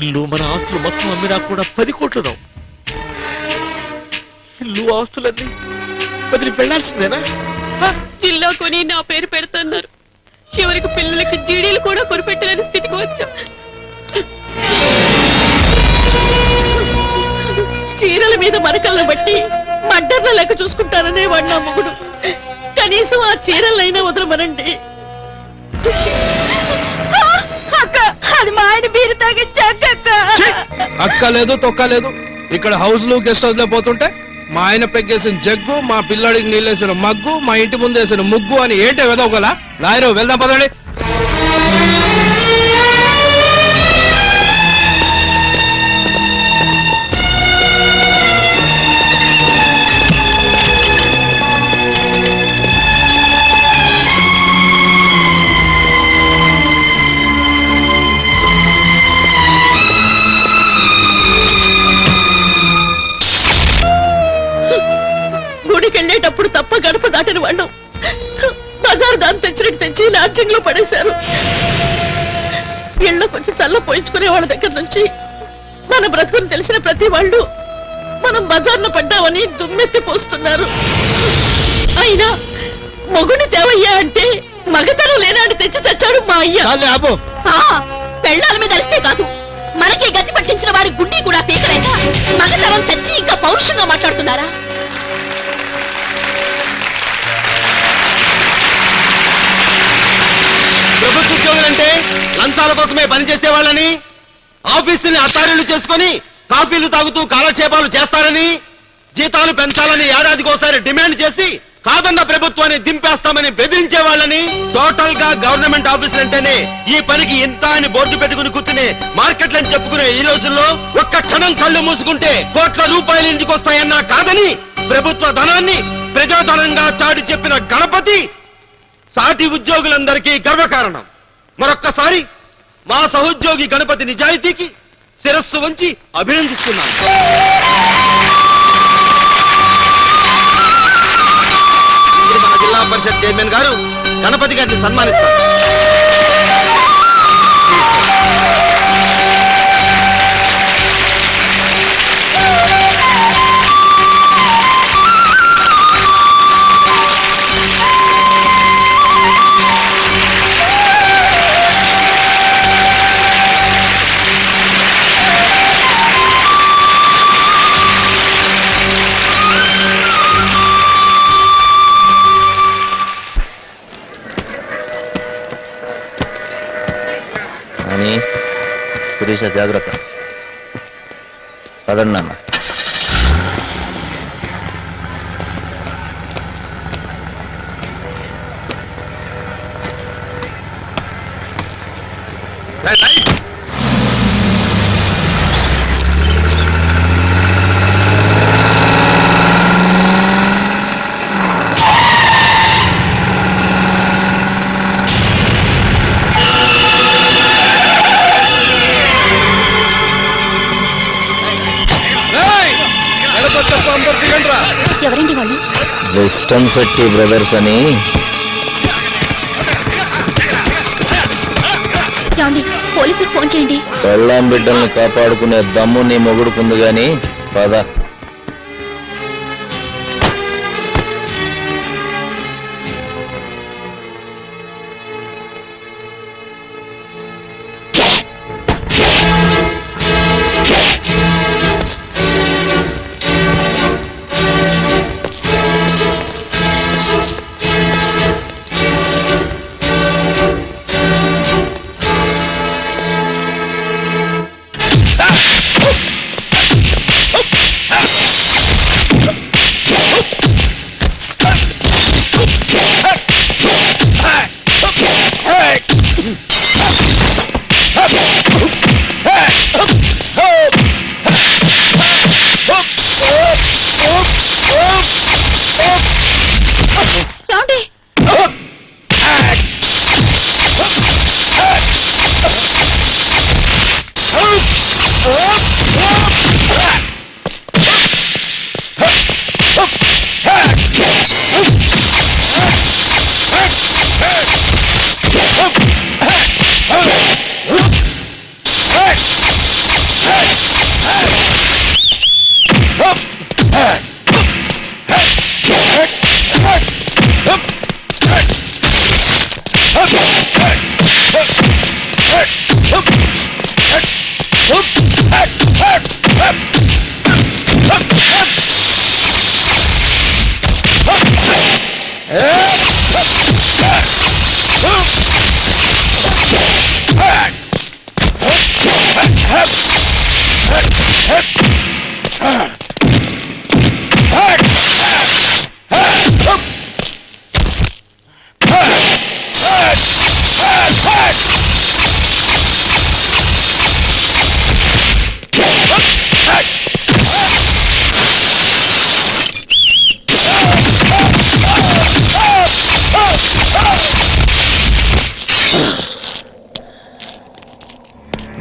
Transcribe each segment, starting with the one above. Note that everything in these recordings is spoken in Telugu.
ఇల్లు మన ఆస్తులు మొత్తం అమ్మినా కూడా 10 కోట్లు రావు. ఇల్లు ఆస్తులన్నీ వదిలి వెళ్లాల్సిందేనా? జిల్లా కొని నా పేరు పెడుతున్నారు. చివరికి పిల్లలకి జీడీలు కూడా కొనిపెట్టలేని స్థితికి వచ్చాం. చీరల మీద మరకలను బట్టి మడ్డర్ల లెక్క చూసుకుంటాననే వాడు నా మొగుడు. కనీసం ఆ చీరలైనా వదలమనండి. అక్క, అది మా ఆయన బీరు తాగించాక. అక్క లేదు తొక్క లేదు. ఇక్కడ హౌస్ లో గెస్ట్ హౌస్ లో పోతుంటే మా ఆయన పెగ్గేసిన జగ్గు, మా పిల్లాడికి నీళ్ళేసిన మగ్గు, మా ఇంటి ముందు వేసిన ముగ్గు అని ఏంటే వెదవగల లాయరు. వెళ్దాం పదండి. గుడికెళ్ళేటప్పుడు తప్ప గడప దాటని వాళ్ళు బజార్ దాన్ని తెచ్చినట్టు తెచ్చి లాడ్జింగ్ లో పడేశారు. ఇళ్ళ కొంచెం చల్ల పోయించుకునే వాళ్ళ దగ్గర నుంచి మన బ్రతుకుని తెలిసిన ప్రతి వాళ్ళు మనం బజార్లో పడ్డామని దుమ్మెత్తి పోస్తున్నారు. అయినా మొగుని తేవయ్యా అంటే మగతనం లేనాడు తెచ్చి చచ్చాడు మా అయ్య. పెళ్ళాల మీద అరిస్తే కాదు, మనకి గతి పట్టించిన వాడి గుడ్డి కూడా పీకలేక మగతనం చచ్చి ఇంకా పౌరుషంగా మాట్లాడుతున్నారా? ప్రభుత్వ ఉద్యోగులంటే లంచాల కోసమే పనిచేసే వాళ్ళని, ఆఫీసుని అత్తారీలు చేసుకుని కాఫీలు తాగుతూ కాలక్షేపాలు చేస్తారని, జీతాలు పెంచాలని ఏడాదికోసారి డిమాండ్ చేసి కాదన్న ప్రభుత్వాన్ని దింపేస్తామని బెదిరించే వాళ్ళని, టోటల్ గా గవర్నమెంట్ ఆఫీసులంటేనే ఈ పనికి ఇంత అని బోర్డు పెట్టుకుని కూర్చుని మార్కెట్లని చెప్పుకునే ఈ రోజుల్లో ఒక్క క్షణం కళ్ళు మూసుకుంటే కోట్ల రూపాయలు ఇంటికొస్తాయన్నా కాదని ప్రభుత్వ ధనాన్ని ప్రజాధనంగా చాటి చెప్పిన గణపతి సాటి ఉద్యోగులందరికీ గర్వకారణం. మరొక్కసారి మా సహోద్యోగి గణపతి నిజాయితీకి శిరస్సు వంచి అభినందిస్తున్నాను. మన జిల్లా పరిషత్ చైర్మన్ గారు గణపతి గారిని సన్మానిస్తారు. శిరీష జాగ్రత్త. పదండి నాన్న. ఎవరండి వాళ్ళు? వెస్టర్న్ శెట్టి బ్రదర్స్ అని. పోలీసులకు ఫోన్ చేయండి. పెళ్ళాం బిడ్డల్ని కాపాడుకునే దమ్ము నీ మొగుడుకుంది గాని పద.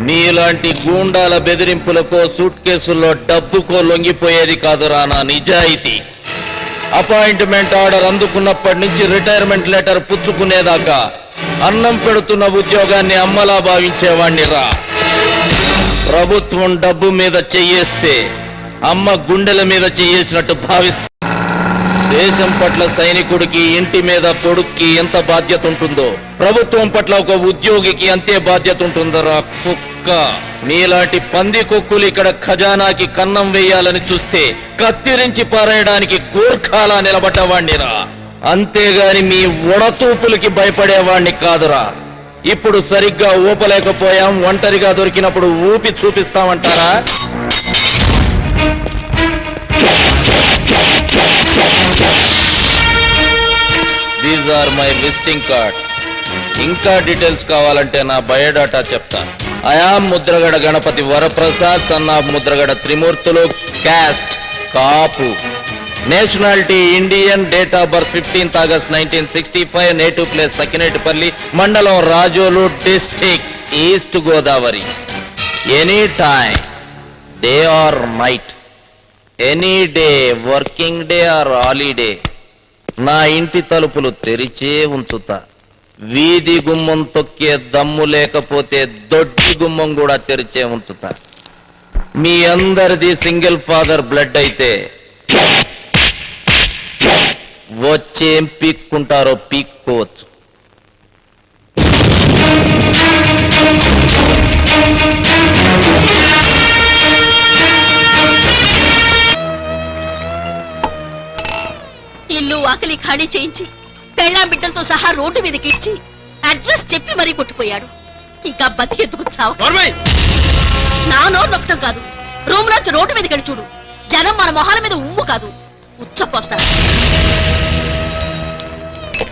నీలాంటి గూండాల బెదిరింపులకో సూట్ కేసుల్లో డబ్బుకో లొంగిపోయేది కాదురా నా నిజాయితీ. అపాయింట్మెంట్ ఆర్డర్ అందుకున్నప్పటి నుంచి రిటైర్మెంట్ లెటర్ పుచ్చుకునేదాకా అన్నం పెడుతున్న ఉద్యోగాన్ని అమ్మలా భావించేవాణ్ణి రా. ప్రభుత్వం డబ్బు మీద చెయ్యేస్తే అమ్మ గుండెల మీద చెయ్యేసినట్టు భావిస్తా. దేశం పట్ల సైనికుడికి, ఇంటి మీద కొడుక్కి ఎంత బాధ్యత ఉంటుందో ప్రభుత్వం పట్ల ఒక ఉద్యోగికి అంతే బాధ్యత ఉంటుందరా కుక్క. నీలాంటి పంది కొక్కులు ఇక్కడ ఖజానాకి కన్నం వేయాలని చూస్తే కత్తిరించి పారేయడానికి గూర్ఖాలా నిలబడ్డవాణ్ణిరా. అంతేగాని మీ ఉడతూపులకి భయపడేవాణ్ణి కాదురా. ఇప్పుడు సరిగ్గా ఊపలేకపోయాం, ఒంటరిగా దొరికినప్పుడు ఊపి చూపిస్తామంటారా? These are my visiting cards. ఇంకా డీటెయిల్స్ కావాలంటే నా బయోడాటా చెప్తా. I am Mudragada Ganapathi Varaprasad, son of Mudragada Trimurthulu, caste Kapu, nationality Indian, date of birth 15th August 1965, native place Sakinetipalli, మండలం Razole, district East Godavari. Any time, day or night, any day, working day or holiday, నా ఇంటి తలుపులు తెరిచే ఉంచుతా. వీధి గుమ్మం తొక్కే దమ్ము లేకపోతే దొడ్డి గుమ్మం కూడా తెరిచే ఉంచుతా. మీ అందరిది సింగిల్ ఫాదర్ బ్లడ్ అయితే వచ్చేం పీక్కుంటారో పీక్కోవచ్చు. ఇల్లు ఆకలి ఖాళీ చేయించి పెళ్ళాం బిడ్డలతో సహా రోడ్డు మీదకి ఇచ్చి అడ్రస్ చెప్పి మరీ కొట్టిపోయాడు. ఇంకా బతికెందుకు చావు? నా నోరు నొక్కటం కాదు, రూమ్ నుంచి రోడ్డు మీదకి వెళ్ళి చూడు. జనం మన మొహాల మీద ఉమ్ము కాదు ఉచ్చపోస్తారు.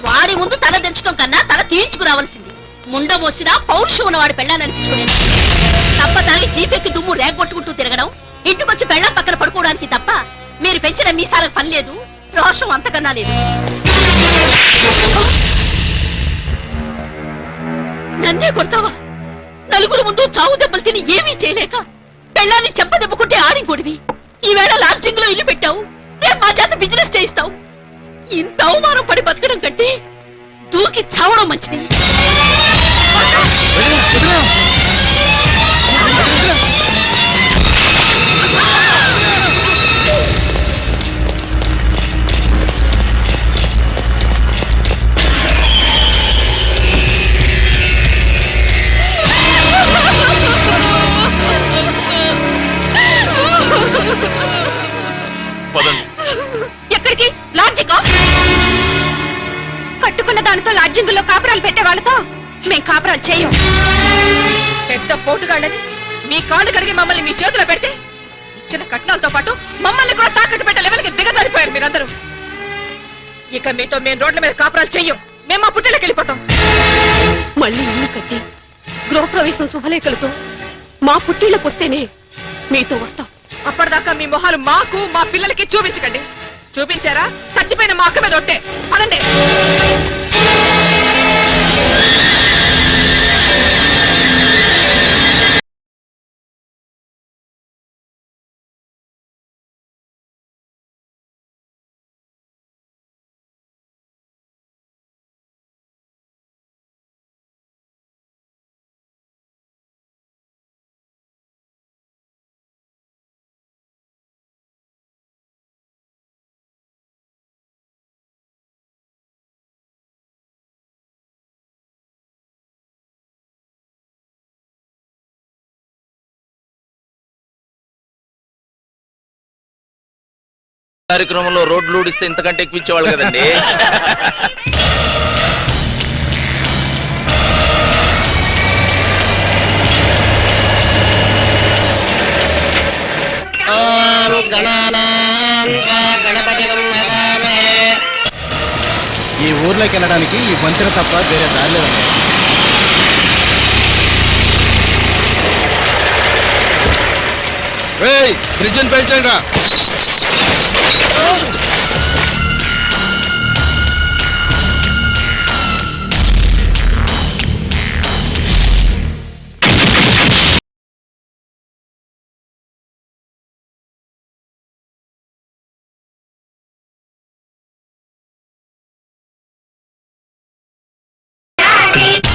వాడి ముందు తల దించడం కన్నా తల తీయించుకురావాల్సింది. ముండ మోసినా పౌరుషం ఉన్నవాడి పెళ్ళాన్ని అనిపించుకునేది. తప్ప తాగి జీపెక్కి దుమ్ము రేగొట్టుకుంటూ తిరగడం, ఇంటికొచ్చి పెళ్ళాం పక్కన పడుకోవడానికి తప్ప మీరు పెంచిన మీసాలకు పని లేదు, రోషం అంతకన్నా లేదు. నన్నే కొడతావా? నలుగురు ముందు చావు దెబ్బలు తిని ఏమీ చేయలేక పెళ్ళాన్ని చెంప దెబ్బకుంటే ఆడింకొడివి. ఈవేళ లాడ్జింగ్ లో ఇల్లు పెట్టావు, రేపు మా చేత బిజినెస్ చేయిస్తావు. ఇంత అవమానం పడి బతకడం కంటే దూకి చావడం మంచిది. ఎక్కడికి? లాడ్జింగ్? కట్టుకున్న దానితో లాడ్జింగ్ లో కాపురాలు పెట్టే వాళ్ళతో మేం కాపురాలు చేయం. పెద్ద పోటుగాళ్ళని మీ కాళ్ళు కడిగి మమ్మల్ని మీ చేతిలో పెడితే ఇచ్చిన కట్నాలతో పాటు మమ్మల్ని కూడా తాకట్టు పెట్టే లెవెల్కి దిగజారిపోయారు మీరందరూ. ఇక మీతో మేము రోడ్ల మీద కాపురాలు చెయ్యం. మేము మా పుట్టిళ్ళకి వెళ్ళిపోతాం. మళ్ళీ ఇల్లు కట్టి గృహప్రవేశం శుభలేఖలతో మా పుట్టిళ్ళకి వస్తేనే మీతో వస్తాం. అప్పటిదాకా మీ మొహాలు మాకు మా పిల్లలకి చూపించకండి. చూపించారా చచ్చిపోయిన మా అక్క మీద ఒట్టే. అదండి. కార్యక్రమంలో రోడ్లు ఊడిస్తే ఇంతకంటే ఎక్కించేవాళ్ళు కదండి. ఈ ఊర్లోకి వెళ్ళడానికి ఈ వంతెన తప్ప వేరే దారి లేదండి. బ్రిడ్జ్ పెంచండి రా. Thank you.